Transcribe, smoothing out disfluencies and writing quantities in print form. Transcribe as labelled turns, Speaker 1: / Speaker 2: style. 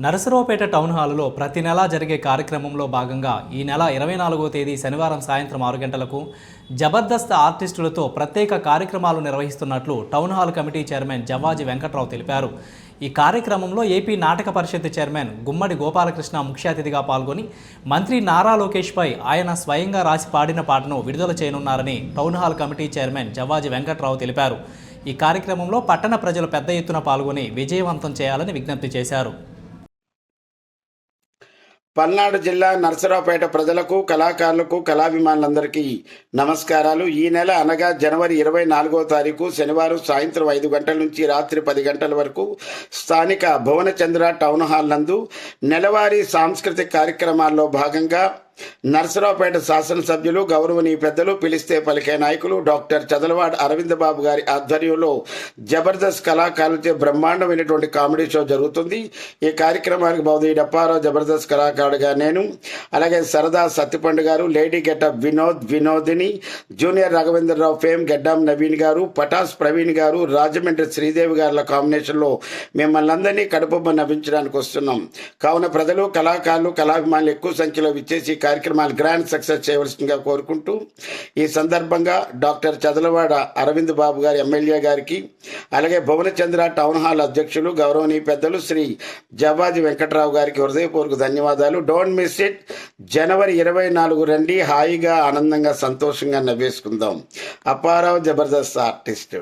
Speaker 1: Narasaraopet town హాలులో ప్రతి నెలా జరిగే కార్యక్రమంలో భాగంగా ఈ నెల 24వ తేదీ శనివారం సాయంత్రం 6 గంటలకు జబర్దస్త్ ఆర్టిస్టులతో ప్రత్యేక కార్యక్రమాలు నిర్వహిస్తున్నట్లు town hall committee chairman Javvaji Venkatrao తెలిపారు. ఈ కార్యక్రమంలో ఏపీ నాటక పరిషత్ చైర్మన్ గుమ్మడి గోపాలకృష్ణ ముఖ్య అతిథిగా పాల్గొని మంత్రి నారా లోకేష్పై ఆయన స్వయంగా రాసి పాడిన పాటను విడుదల చేయనున్నారని town hall committee chairman Javvaji Venkatrao తెలిపారు. ఈ కార్యక్రమంలో పట్టణ ప్రజలు పెద్ద ఎత్తున పాల్గొని విజయవంతం చేయాలని విజ్ఞప్తి చేశారు.
Speaker 2: పల్నాడు జిల్లా నరసరావుపేట ప్రజలకు, కళాకారులకు, కళాభిమానులందరికీ నమస్కారాలు. ఈ నెల అనగా జనవరి 24వ తారీఖు శనివారం సాయంత్రం 5 గంటల నుంచి రాత్రి 10 గంటల వరకు స్థానిక భువనచంద్ర టౌన్ హాల్ నందు నెలవారీ సాంస్కృతిక కార్యక్రమాల్లో భాగంగా నరసరావుపేట శాసనసభ్యులు, గౌరవనీయ పెద్దలు, పిలిస్తే పలికే నాయకులు డాక్టర్ చదలవాడ అరవింద్ బాబు గారి ఆధ్వర్యంలో జబర్దస్త్ కళాకారులచే బ్రహ్మాండమైనటువంటి కామెడీ షో జరుగుతుంది. ఈ కార్యక్రమానికి బౌద్ధి డప్పారావు జబర్దస్త్ కళాకారుడుగా నేను, అలాగే సరదా సత్తిపండు గారు, lady getup Vinodini, junior Raghavendra Rao fame Geddam Naveen గారు, పటాస్ ప్రవీణ్ గారు, రాజమండ్రి శ్రీదేవి గారుల కాంబినేషన్లో మిమ్మల్ని అందరినీ కడుపుబ్బ నవ్వించడానికి వస్తున్నాం. కావున ప్రజలు, కళాకారులు, కళాభిమానులు ఎక్కువ సంఖ్యలో విచ్చేసి కార్యక్రమాలు గ్రాండ్ సక్సెస్ చేయవలసిందిగా కోరుకుంటూ ఈ సందర్భంగా డాక్టర్ చదలవాడ అరవింద్ బాబు గారి ఎమ్మెల్యే గారికి, అలాగే భువనచంద్ర టౌన్ హాల్ అధ్యక్షులు గౌరవనీయ పెద్దలు శ్రీ జవ్వాజి వెంకట్రావు గారికి హృదయపూర్వక ధన్యవాదాలు. Don't miss it. జనవరి 24 రండి, హాయిగా ఆనందంగా సంతోషంగా నవ్వేసుకుందాం. అప్పారావు జబర్దస్త్ ఆర్టిస్ట్.